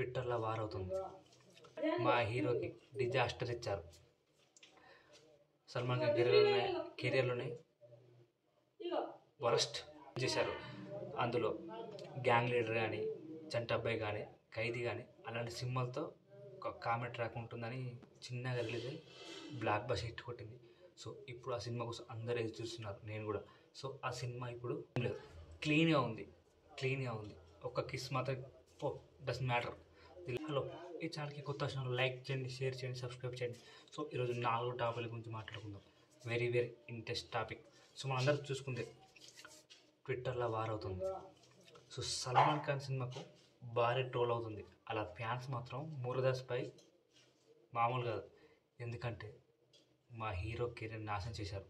ట్విట్టర్లో వార్ అవుతుంది. మా హీరోకి డిజాస్టర్ ఇచ్చారు. సల్మాన్ ఖాన్ కెరియర్లోనే వరస్ట్ చేశారు. అందులో గ్యాంగ్ లీడర్ కానీ, చంటబ్బాయి కానీ, ఖైదీ కానీ అలాంటి సినిమాలతో ఒక కామెడీ ట్రాక్ ఉంటుందని చిన్నగా రిలీజ్ అయ్యి బ్లాక్ బస్టర్ హిట్ కొట్టింది. సో ఇప్పుడు ఆ సినిమా కోసం అందరూ ఎదురు చూస్తున్నారు, నేను కూడా. సో ఆ సినిమా ఇప్పుడు లేదు, క్లీన్గా ఉంది. ఒక్క కిస్ మాత్రం డజంట్ మ్యాటర్. హలో, ఈ ఛానల్కి కొత్త వచ్చిన లైక్ చేయండి, షేర్ చేయండి, సబ్స్క్రైబ్ చేయండి. సో ఈరోజు 4 టాపిక్ల గురించి మాట్లాడుకుందాం. Very interest topic. సో మనం అందరూ చూసుకుంటే ట్విట్టర్లో వార్ అవుతుంది. సో సల్మాన్ ఖాన్ సినిమాకు భారీ ట్రోల్ అవుతుంది. అలా ఫ్యాన్స్ మాత్రం మురుదాస్పై మామూలు కాదు. ఎందుకంటే మా హీరో కెరీర్ నాశనం చేశారు.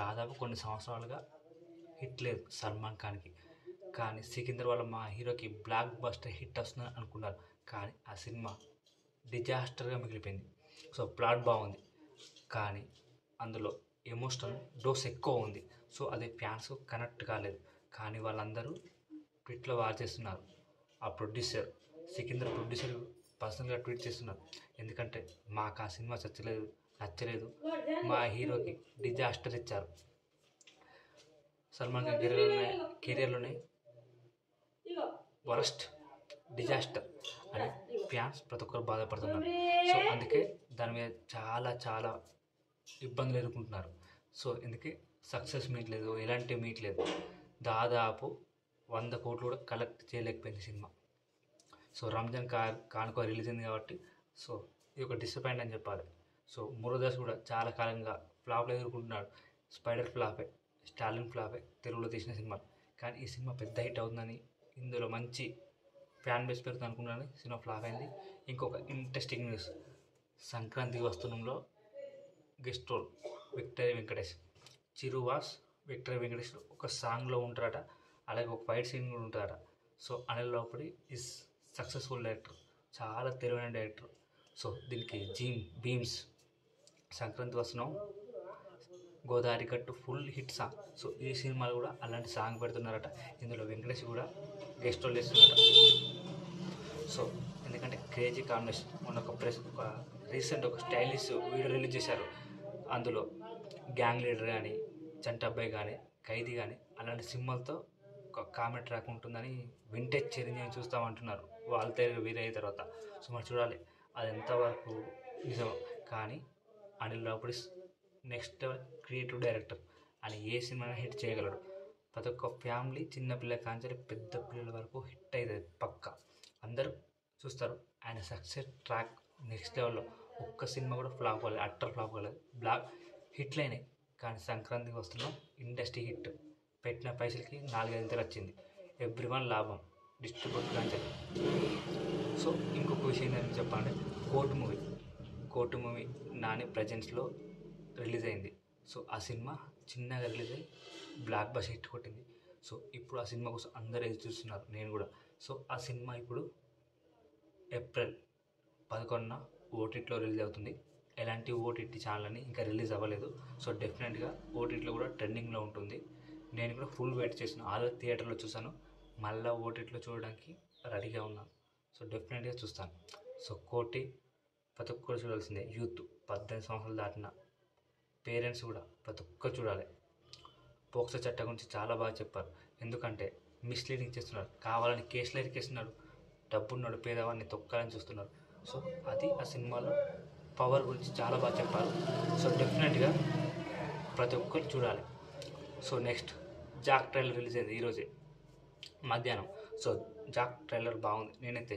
దాదాపు కొన్ని సంవత్సరాలుగా హిట్ లేదు సల్మాన్ ఖాన్కి. కానీ సికిందర్ వల్ల మా హీరోకి బ్లాక్ బస్టర్ హిట్ వస్తుందని అనుకున్నారు. కానీ ఆ సినిమా డిజాస్టర్గా మిగిలిపోయింది. సో ప్లాట్ బాగుంది, కానీ అందులో ఎమోషనల్ డోస్ ఎక్కువ ఉంది. సో అది ఫ్యాన్స్ కనెక్ట్ కాలేదు. కానీ వాళ్ళందరూ ట్వీట్లో వార్ చేస్తున్నారు. ఆ ప్రొడ్యూసర్ సికిందర్ ప్రొడ్యూసర్ పర్సనల్గా ట్వీట్ చేస్తున్నారు. ఎందుకంటే మాకు ఆ సినిమా నచ్చలేదు, మా హీరోకి డిజాస్టర్ ఇచ్చారు. సల్మాన్ ఖాన్ కెరియర్లోనే వరస్ట్ డిజాస్టర్ అని ఫ్యాన్స్ ప్రతి ఒక్కరు బాధపడుతున్నారు. సో అందుకే దాని మీద చాలా ఇబ్బందులు ఎదుర్కొంటున్నారు. సో ఎందుకే సక్సెస్ మీట్ లేదు, ఎలాంటి మీట్ లేదు. దాదాపు 100 కోట్లు కూడా కలెక్ట్ చేయలేకపోయింది సినిమా. సో రంజాన్ కానుక రిలీజ్ అయింది కాబట్టి సో ఇది ఒక డిసప్పాయింట్ అని చెప్పాలి. సో మురుదాస్ కూడా చాలా కాలంగా ఫ్లాప్లు ఎదుర్కొంటున్నాడు. స్పైడర్ ఫ్లాపే, స్టాలిన్ ఫ్లాపే తెలుగులో తీసిన సినిమా. కానీ ఈ సినిమా పెద్ద హిట్ అవుతుందని, ఇందులో మంచి ఫ్యాన్ బేస్ పెరుగుతుంది అనుకున్నాను. సినిమా ఫ్లాప్ అయింది. ఇంకొక ఇంట్రెస్టింగ్ న్యూస్, సంక్రాంతి వస్తువులో గెస్ట్ రోల్ విక్టరీ వెంకటేష్. చిరువాస్ విక్టరీ వెంకటేష్ ఒక సాంగ్లో ఉంటారట, అలాగే ఒక ఫైట్ సీన్ కూడా ఉంటుందట. So Anil Ravipudi is successful director, చాలా తెలివైన డైరెక్టర్. సో దీనికి బీమ్స్ సంక్రాంతి వస్తున్నాం, గోదావరి గట్టు ఫుల్ హిట్ సాంగ్. సో ఈ సినిమాలు కూడా అలాంటి సాంగ్ పెడుతున్నారట. ఇందులో వెంకటేష్ కూడా గెస్ట్ రోల్ చేస్తున్నారట. సో ఎందుకంటే క్రేజీ కాంబినేషన్. మొన్న ఒక రీసెంట్ ఒక స్టైలిష్ వీడియో రిలీజ్ చేశారు. అందులో గ్యాంగ్ లీడర్ కానీ, చంటబ్బాయి కానీ, ఖైదీ కానీ అలాంటి సినిమాలతో ఒక కామెడీ ట్రాక్ ఉంటుందని వింటేజ్ చిరంజీవి చూస్తామంటున్నారు వాళ్ళతో వీరే అయిన తర్వాత. సో మనం చూడాలి అది ఎంతవరకు నిజం. కానీ Anil Ravipudi next creative director, అని ఏ సినిమా హిట్ చేయగలడు. ప్రతి ఒక్క ఫ్యామిలీ, చిన్నపిల్లల కాంచెలు పెద్ద పిల్లల వరకు హిట్ అవుతుంది పక్కా. అందరూ చూస్తారు. ఆయన సక్సెస్ ట్రాక్ నెక్స్ట్ లెవెల్లో. ఒక్క సినిమా కూడా ఫ్లాప్ అవ్వలేదు, అట్టర్ ఫ్లాప్ అవ్వలేదు, బ్లాక్ హిట్లు అయినాయి. కానీ సంక్రాంతికి వస్తున్నాం ఇండస్ట్రీ హిట్. పెట్టిన పైసలకి 4-5 వచ్చింది. ఎవ్రీవన్ లాభం, డిస్ట్రిబ్యూట్ కాంచెలు. సో ఇంకొక విషయం ఏంటని చెప్పాలంటే కోర్టు మూవీ నాని ప్రజెన్స్లో రిలీజ్ అయింది. సో ఆ సినిమా చిన్నగా రిలీజ్ అయ్యి బ్లాక్ బస్టర్ హిట్ కొట్టింది. సో ఇప్పుడు ఆ సినిమా కోసం అందరూ ఎదురు చూస్తున్నారు, నేను కూడా. సో ఆ సినిమా ఇప్పుడు ఏప్రిల్ 11న ఓటీటీలో రిలీజ్ అవుతుంది. ఎలాంటి ఓటీటీ ఛానల్ అని ఇంకా రిలీజ్ అవ్వలేదు. సో డెఫినెట్గా ఓటీటీలో కూడా ట్రెండింగ్లో ఉంటుంది. నేను కూడా ఫుల్ వెయిట్ చేసిన, ఆల్రెడీ థియేటర్లో చూసాను, మళ్ళీ ఓటీటీలో చూడడానికి రెడీగా ఉన్నాను. సో డెఫినెట్గా చూస్తాను. సో కోటి ప్రతి ఒక్కరు చూడాల్సిందే. యూత్ 18 సంవత్సరాలు దాటిన పేరెంట్స్ కూడా ప్రతి ఒక్కరు చూడాలి. పోక్సో చట్టం గురించి చాలా బాగా చెప్పారు. ఎందుకంటే మిస్లీడింగ్ చేస్తున్నారు, కావాలని కేసులు ఎరికేస్తున్నారు, డబ్బున్నాడు పేదవాడిని తొక్కాలని చూస్తున్నారు. సో అది ఆ సినిమాలో పవర్ గురించి చాలా బాగా చెప్పారు. సో డెఫినెట్గా ప్రతి ఒక్కరు చూడాలి. So next Jack trailer release అయింది ఈరోజే మధ్యాహ్నం. సో జాక్ ట్రైలర్ బాగుంది. నేనైతే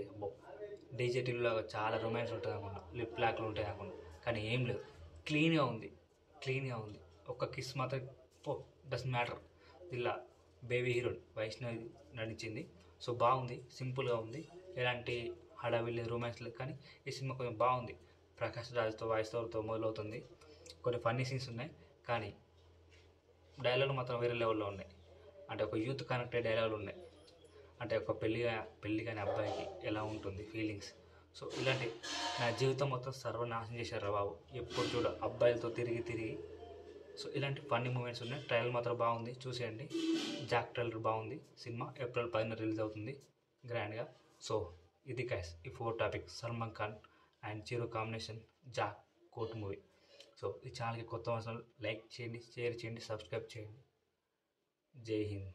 డీజేటీవీలో చాలా రొమాన్స్ ఉంటుంది అనుకున్నా, లిప్ లాక్లు ఉంటాయి అనుకున్నా, కానీ ఏం లేదు, క్లీన్గా ఉంది. ఒక్క కిస్ మాత్రం డజంట్ మ్యాటర్. ఇలా బేబీ హీరోయిన్ వైష్ణవి నడిచింది. సో బాగుంది, సింపుల్గా ఉంది, ఎలాంటి హడావిల్లి రొమాన్స్ లేదు. కానీ ఈ సినిమా కొంచెం బాగుంది. ప్రకాష్ రాజ్తో వాయిస్తో మొదలవుతుంది. కొన్ని ఫన్నీ సీన్స్ ఉన్నాయి, కానీ డైలాగులు మాత్రం వేరే లెవెల్లో ఉన్నాయి. అంటే ఒక యూత్ కనెక్టెడ్ డైలాగులు ఉన్నాయి. అంటే ఒక పెళ్ళి కాని అబ్బాయికి ఎలా ఉంటుంది ఫీలింగ్స్. సో ఇలాంటి నా జీవితం మొత్తం సర్వనాశనం చేశారు రా బాబు, ఎప్పుడు చూడ అబ్బాయిలతో తిరిగి. సో ఇలాంటి ఫన్నీ మూమెంట్స్ ఉన్నాయి. ట్రైలర్ మాత్రం బాగుంది, చూసేయండి. జాక్ ట్రైలర్ బాగుంది. సినిమా ఏప్రిల్ 10న రిలీజ్ అవుతుంది గ్రాండ్గా. సో ఇది గైస్ ఈ 4 topic Salman Khan and zero combination Jack court movie. So ఈ ఛానల్కి కొత్త అవసరం లైక్ చేయండి, షేర్ చేయండి, సబ్స్క్రైబ్ చేయండి. జై హింద్.